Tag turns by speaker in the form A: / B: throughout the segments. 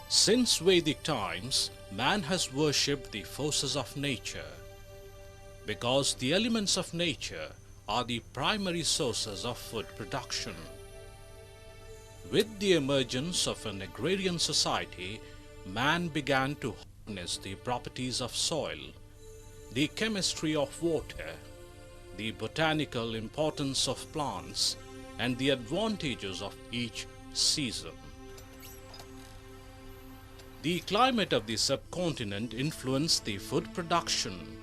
A: Since Vedic times, man has worshipped the forces of nature because the elements of nature are the primary sources of food production. With the emergence of an agrarian society, man began to harness the properties of soil, the chemistry of water, the botanical importance of plants, and the advantages of each season. The climate of the subcontinent influenced the food production,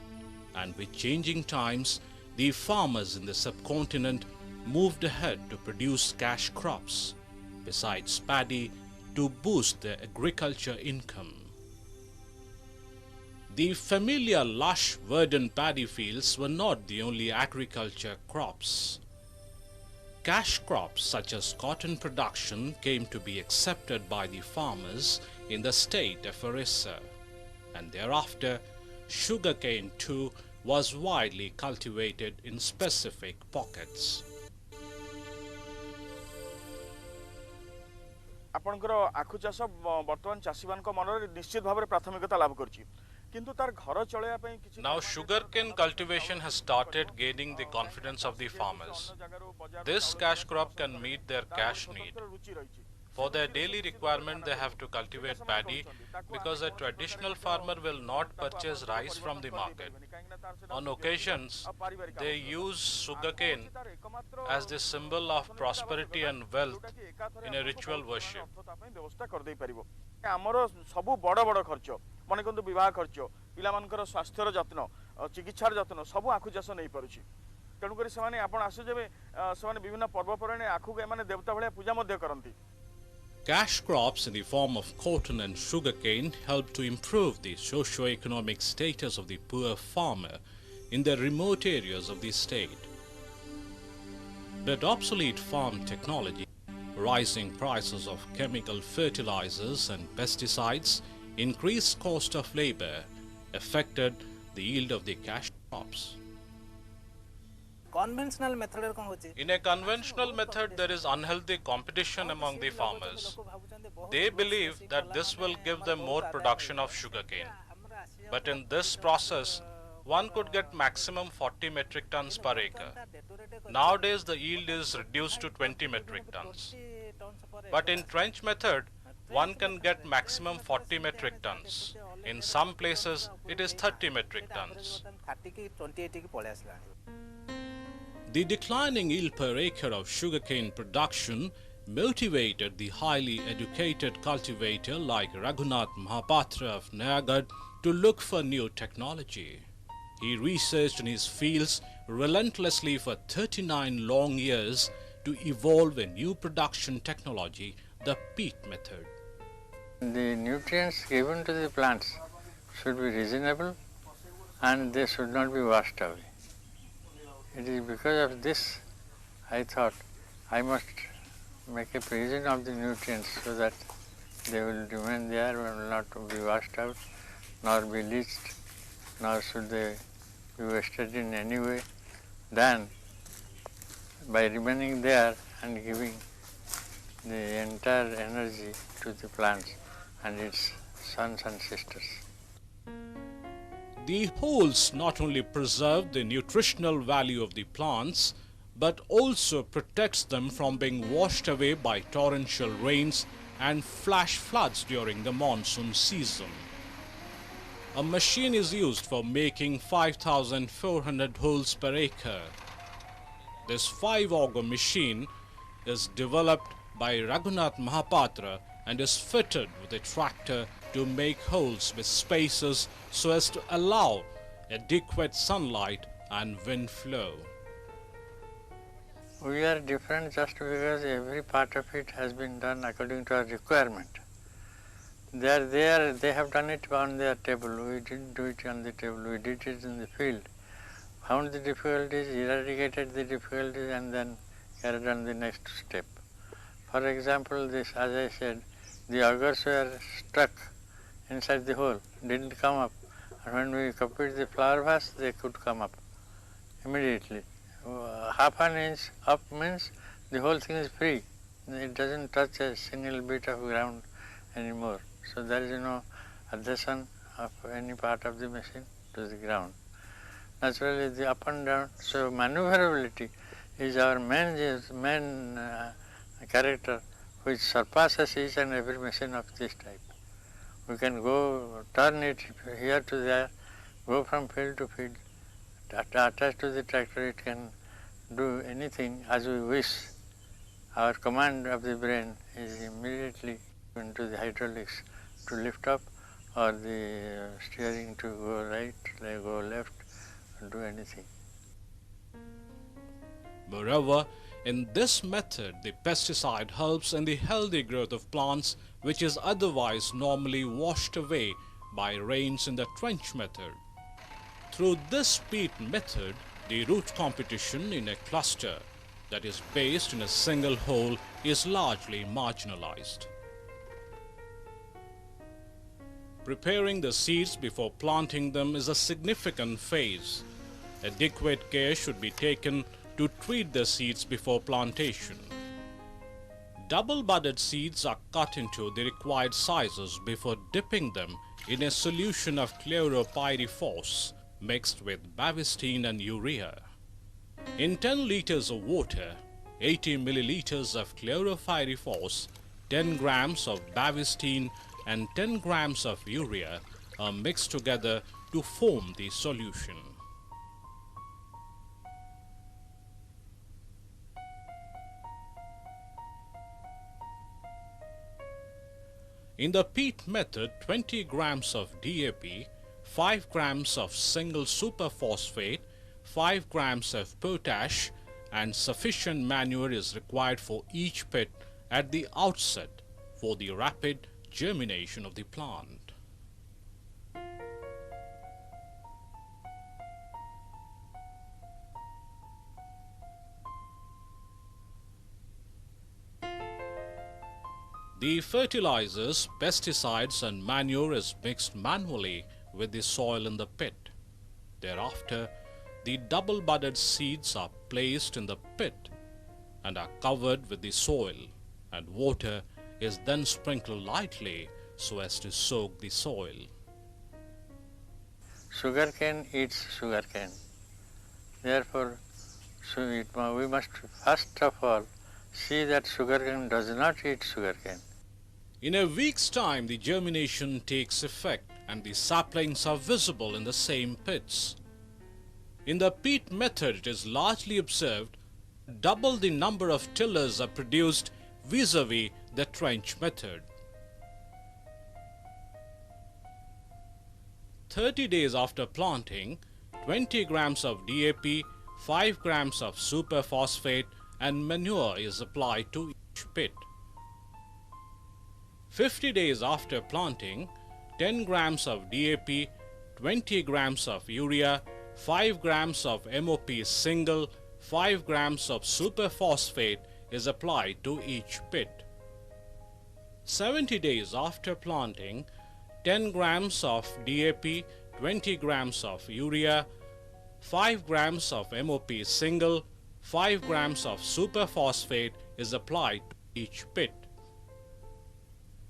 A: and with changing times, the farmers in the subcontinent moved ahead to produce cash crops, besides paddy, to boost their agriculture income. The familiar lush verdant paddy fields were not the only agriculture crops. Cash crops such as cotton production came to be accepted by the farmers in the state of Orissa, and thereafter sugarcane too was widely cultivated in specific pockets.
B: आपणकर आखु चाष बर्तमान चाषी मान मन निश्चित भाव में प्राथमिकता लाभ कर
A: Now sugarcane cultivation has started gaining the confidence of the farmers. This cash crop can meet their cash need. For their daily requirement, they have to cultivate paddy because a traditional farmer will not purchase rice from the market. On occasions, they use sugarcane as the symbol of prosperity and wealth in a ritual worship.
B: आमर सबू बड़ बड़ खर्च मन कहतु बह खर्च पिलामानकर स्वास्थ्यर जत्न चिकित्सार जत्न सबू आखु चाष नहीं पारुछि तेणुक आसुजे से विभिन्न पर्वपर्वाणी आखु एमाने देवता भाया पूजा करती
A: Cash crops in the form of cotton and sugarcane help to improve the socio-economic status of the poor farmer in the remote areas of the state. But obsolete farm technology, rising prices of chemical fertilizers and pesticides, increased cost of labor affected the yield of the cash crops.
C: Conventional method
A: In a conventional method, there is unhealthy competition among the farmers. They believe that this will give them more production of sugarcane. But in this process, one could get maximum 40 metric tons per acre. Nowadays, the yield is reduced to 20 metric tons. But in trench method, one can get maximum 40 metric tons. In some places, it is 30 metric tons. The declining yield per acre of sugarcane production motivated the highly educated cultivator like Raghunath Mahapatra of Nayagarh to look for new technology. He researched in his fields relentlessly for 39 long years to evolve a new production technology, the peat method.
D: The nutrients given to the plants should be reasonable and they should not be washed away. It is because of this I thought I must make a provision of the nutrients so that they will remain there and will not be washed out, nor be leached, nor should they be wasted in any way. Then, by remaining there and giving the entire energy to the plants and its sons and sisters.
A: The holes not only preserve the nutritional value of the plants, but also protects them from being washed away by torrential rains and flash floods during the monsoon season. A machine is used for making 5,400 holes per acre. This 5-auger machine is developed by Raghunath Mahapatra and is fitted with a tractor to make holes with spaces so as to allow adequate sunlight and wind flow.
D: We are different just because every part of it has been done according to our requirement. They are there, they have done it on their table. We didn't do it on the table, we did it in the field. Found the difficulties, eradicated the difficulties, and then carried on the next step. For example, this, as I said, the augers were stuck inside the hole, didn't come up. And when we copied the flower vase, they could come up immediately. Half an inch up means the whole thing is free. It doesn't touch a single bit of ground anymore. So there is no adhesion of any part of the machine to the ground. Naturally, the up and down, so maneuverability is our main character, which surpasses each and every machine of this type. We can go turn it here to there, go from field to field, attached to the tractor. It can do anything as we wish. Our command of the brain is immediately into the hydraulics to lift up, or the steering to go right, go left, do anything.
A: Moreover, in this method, the pesticide helps in the healthy growth of plants which is otherwise normally washed away by rains in the trench method. Through this peat method, the root competition in a cluster that is based in a single hole is largely marginalized. Preparing the seeds before planting them is a significant phase. Adequate care should be taken to treat the seeds before plantation. Double-budded seeds are cut into the required sizes before dipping them in a solution of chloropyrifos mixed with bavistine and urea. In 10 liters of water, 80 milliliters of chloropyrifos, 10 grams of bavistine and 10 grams of urea are mixed together to form the solution. In the peat method, 20 grams of DAP, 5 grams of single superphosphate, 5 grams of potash and sufficient manure is required for each pit at the outset for the rapid germination of the plant. The fertilizers, pesticides and manure is mixed manually with the soil in the pit. Thereafter, the double-budded seeds are placed in the pit and are covered with the soil, and water is then sprinkled lightly so as to soak the soil.
D: Sugarcane eats sugarcane. Therefore, we must first of all see that sugarcane does not eat sugarcane.
A: In a week's time, the germination takes effect and the saplings are visible in the same pits. In the peat method, it is largely observed double the number of tillers are produced vis-a-vis the trench method. 30 days after planting, 20 grams of DAP, 5 grams of superphosphate and manure is applied to each pit. 50 days after planting, 10 grams of DAP, 20 grams of urea, 5 grams of MOP single, 5 grams of superphosphate is applied to each pit. 70 days after planting, 10 grams of DAP, 20 grams of urea, 5 grams of MOP single, 5 grams of superphosphate is applied to each pit.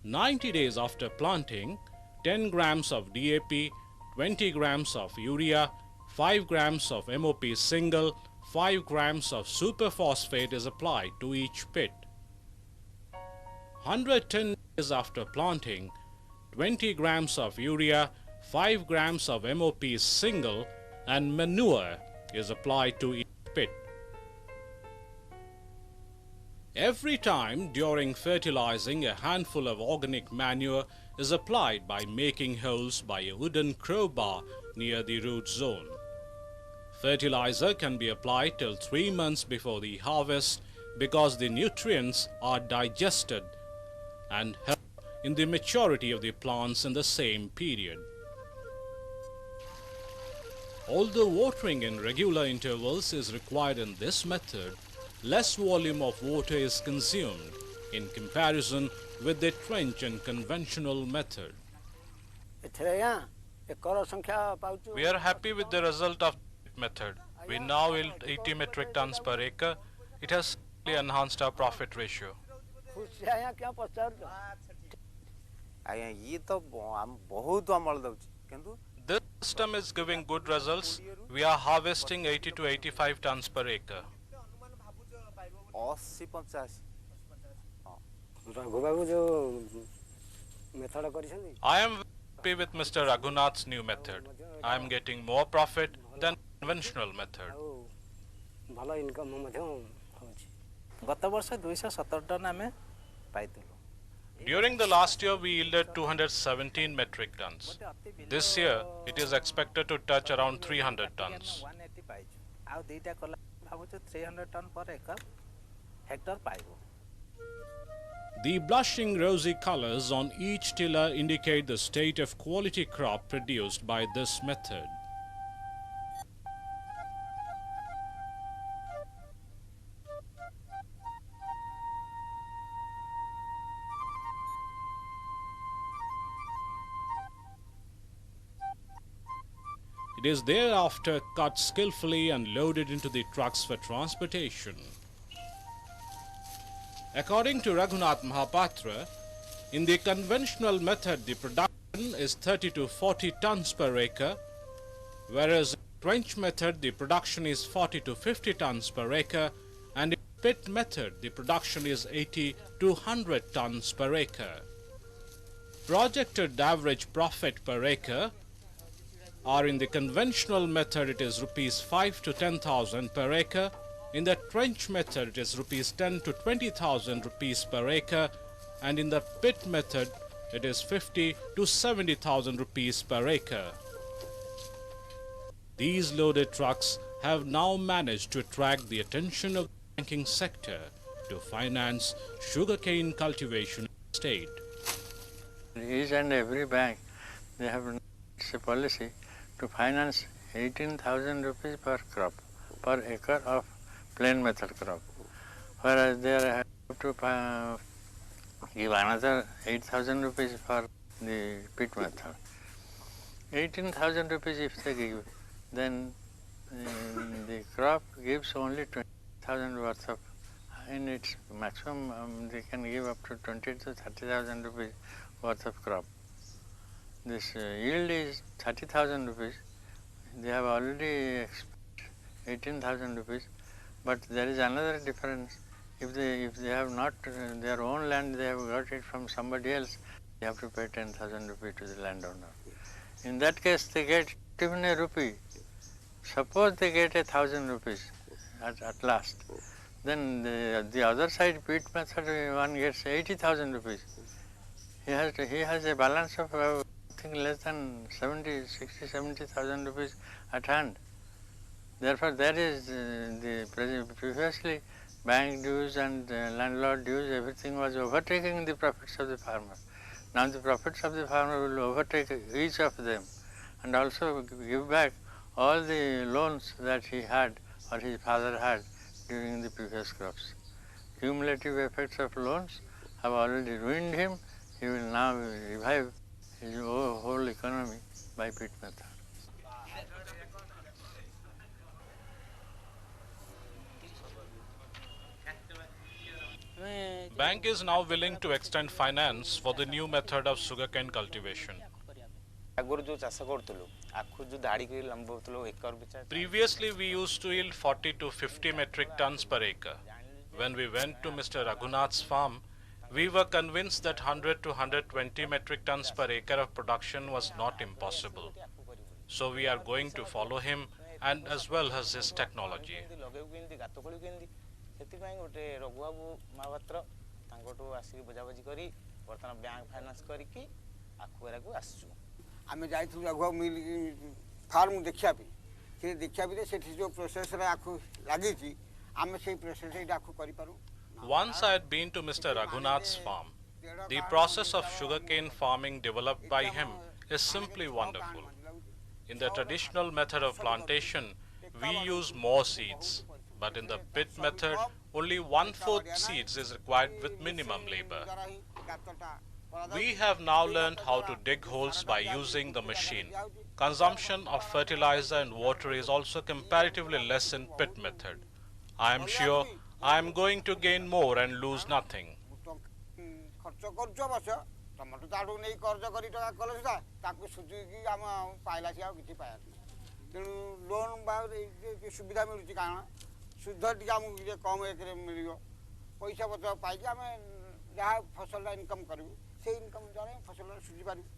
A: 90 days after planting, 10 grams of DAP, 20 grams of urea, 5 grams of MOP single, 5 grams of superphosphate is applied to each pit. 110 days after planting, 20 grams of urea, 5 grams of MOP single and manure is applied to each pit. Every time during fertilizing, a handful of organic manure is applied by making holes by a wooden crowbar near the root zone. Fertilizer can be applied till 3 months before the harvest because the nutrients are digested and help in the maturity of the plants in the same period. Although watering in regular intervals is required in this method, less volume of water is consumed in comparison with the trench and conventional method. We are happy with the result of the method. We now yield 80 metric tons per acre. It has enhanced our profit ratio.
C: ଆଜ୍ଞା ଇଏ ତ ବହୁତ ଅମଳ ଦେଉଛି କିନ୍ତୁ
A: This system is giving good results. We are harvesting 80 to 85 tons per acre.
C: 80-85
E: Raghubabu ଯୋଉ method କରିଛନ୍ତି
A: I am happy with Mr. Raghunath's new method. I am getting more profit than conventional method.
E: ଆଉ ଭଲ ଇନକମ୍ ମଧ୍ୟ ହେଉଛି
C: ଗତ ବର୍ଷ 217 ton ଆମେ ପାଇଥିଲୁ
A: During the last year, we yielded 217 metric tons. This year, it is expected to touch around 300 tons.
C: 180 ପାଇଛୁ ଆଉ ଦୁଇଟା କଲା ଭାବୁଛୁ 300 ଟନ୍ ପର ଏକର ହେକ୍ଟର ପାଇବୁ
A: The blushing rosy colors on each tiller indicate the state of quality crop produced by this method. It is thereafter cut skillfully and loaded into the trucks for transportation. According to Raghunath Mahapatra, in the conventional method the production is 30 to 40 tons per acre, whereas in trench method the production is 40 to 50 tons per acre, and in pit method the production is 80 to 100 tons per acre. Projected average profit per acre are in the conventional method it is rupees 5 to 10,000 per acre, in the trench method it is rupees 10 to 20,000 rupees per acre, and in the pit method it is 50 to 70,000 rupees per acre. These loaded trucks have now managed to attract the attention of the banking sector to finance sugarcane cultivation in the state.
D: Each and every bank, they have a policy to finance 18,000 rupees per crop, per acre of plain method crop, whereas they have to give another 8,000 rupees for the pit method. 18,000 rupees if they give, then the crop gives only 20,000 worth of, in its maximum they can give up to 20 to 30,000 rupees worth of crop. This yield is 30,000 rupees. They have already expended 18,000 rupees, but there is another difference. If they have not their own land, they have got it from somebody else, they have to pay 10,000 rupees to the landowner. In that case, they get even a rupee. Suppose they get 1,000 rupees at last, then the other side pit method one gets 80,000 rupees. He has a balance of less than 70,000 rupees at hand. Therefore, there is previously bank dues and landlord dues, everything was overtaking the profits of the farmer. Now the profits of the farmer will overtake each of them and also give back all the loans that he had or his father had during the previous crops. Cumulative effects of loans have already ruined him. He will now revive his whole economy by pit method.
A: Bank is now willing to extend finance for the new method of sugarcane cultivation. Previously, we used to yield 40 to 50 metric tons per acre. When we went to Mr. Raghunath's farm, we were convinced that 100 to 120 metric tons per acre of production was not impossible. So we are going to follow him and as well as his technology.
F: ଆମେ ଯାଇଥିଲୁ Raghubabu meal farm ଦେଖିବା ପାଇଁ ସେ ଦେଖିବା ପାଇଁ ସେଠି ଯେଉଁ ପ୍ରୋସେସରେ ଆଖୁ ଲାଗିଛି ଆମେ ସେଇ ପ୍ରୋସେସରେ ଏଇଟା ଆଖୁ କରିପାରୁ।
A: Once I had been to Mr. Raghunath's farm. The process of sugarcane farming developed by him is simply wonderful. In the traditional method of plantation, we use more seeds, but in the pit method, only 1/4 seeds is required with minimum labor. We have now learned how to dig holes by using the machine. Consumption of fertilizer and water is also comparatively less in pit method. I am sure I am going to gain more and lose nothing.
F: ତମଠୁ ତାଠୁ ନେଇ କର୍ଜ କରି ଟଙ୍କା କଲେ ସୁଦ୍ଧା ତାକୁ ସୁଝିକି ଆମ ପାଇଲା ସେ ଆଉ କିଛି ପାଇବାର ତେଣୁ ଲୋନ୍ ବା ସୁବିଧା ମିଳୁଛି କାରଣ ସୁଧ ଟିକେ ଆମକୁ ଟିକେ କମ୍ ଏକରେ ମିଳିବ ପଇସା ପତ୍ର ପାଇକି ଆମେ ଯାହା ଫସଲଟା ଇନକମ୍ କରିବୁ ସେଇ ଇନକମ୍ ଦ୍ୱାରା ଫସଲଟା ସୁଝି ପାରିବୁ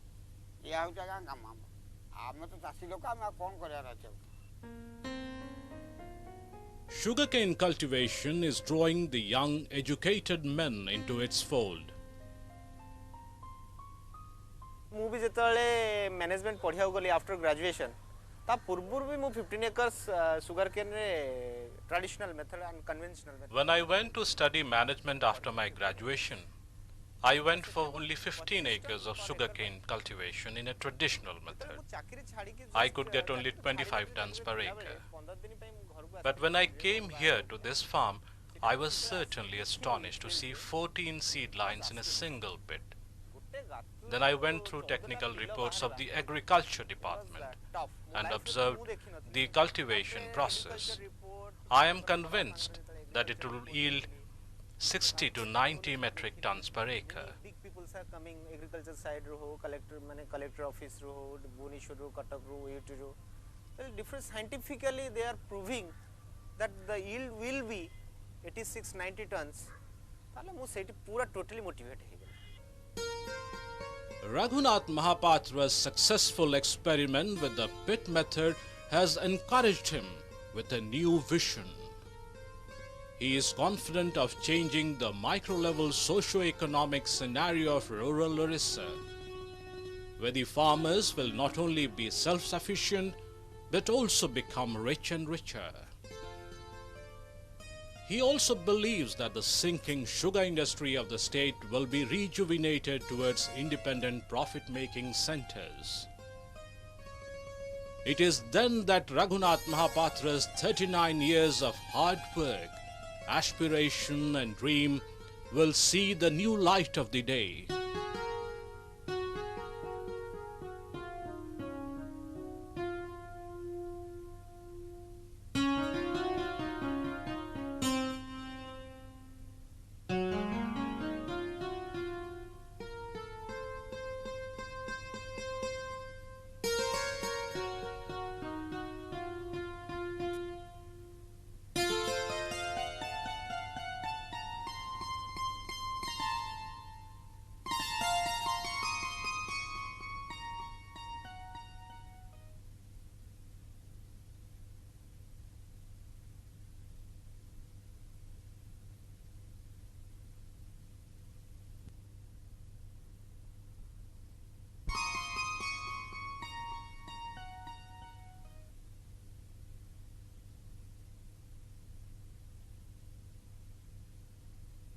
F: ଏହା ହେଉଛି ଆଜ୍ଞା କାମ ଆମେ ତ ଚାଷୀ ଲୋକ ଆମେ ଆଉ କ'ଣ କରିବାର ଅଛି ଆଉ
A: Sugarcane cultivation is drawing the young, educated men into its fold.
G: ମୁଁ ବି ଯେତେବେଳେ ମ୍ୟାନେଜମେଣ୍ଟ ପଢ଼ିବାକୁ ଗଲି ଆଫ୍ଟର ଗ୍ରାଜୁଏସନ୍ ତା ପୂର୍ବରୁ ବି ମୁଁ 15 acres ସୁଗର କେନ୍ରେ traditional method and conventional method
A: When I went to study management after my graduation, I went for only 15 acres of sugarcane cultivation in a traditional method. I could get only 25 tons per acre. But when I came here to this farm, I was certainly astonished to see 14 seed lines in a single pit. Then I went through technical reports of the agriculture department and observed the cultivation process. I am convinced that it will yield 60 to 90 metric tons per acre.
G: Big people are coming agriculture side ro ho collector office ro ho Bhubaneswar ro Cuttack ro UT ro different scientifically they are proving that the yield will be 86-90 tons tale mu seti pura totally motivate he
A: Raghunath Mahapatra's successful experiment with the pit method has encouraged him with a new vision. He is confident of changing the micro-level socio-economic scenario of rural Orissa, where the farmers will not only be self-sufficient, but also become rich and richer. He also believes that the sinking sugar industry of the state will be rejuvenated towards independent profit-making centers. It is then that Raghunath Mahapatra's 39 years of hard work, aspiration and dream will see the new light of the day.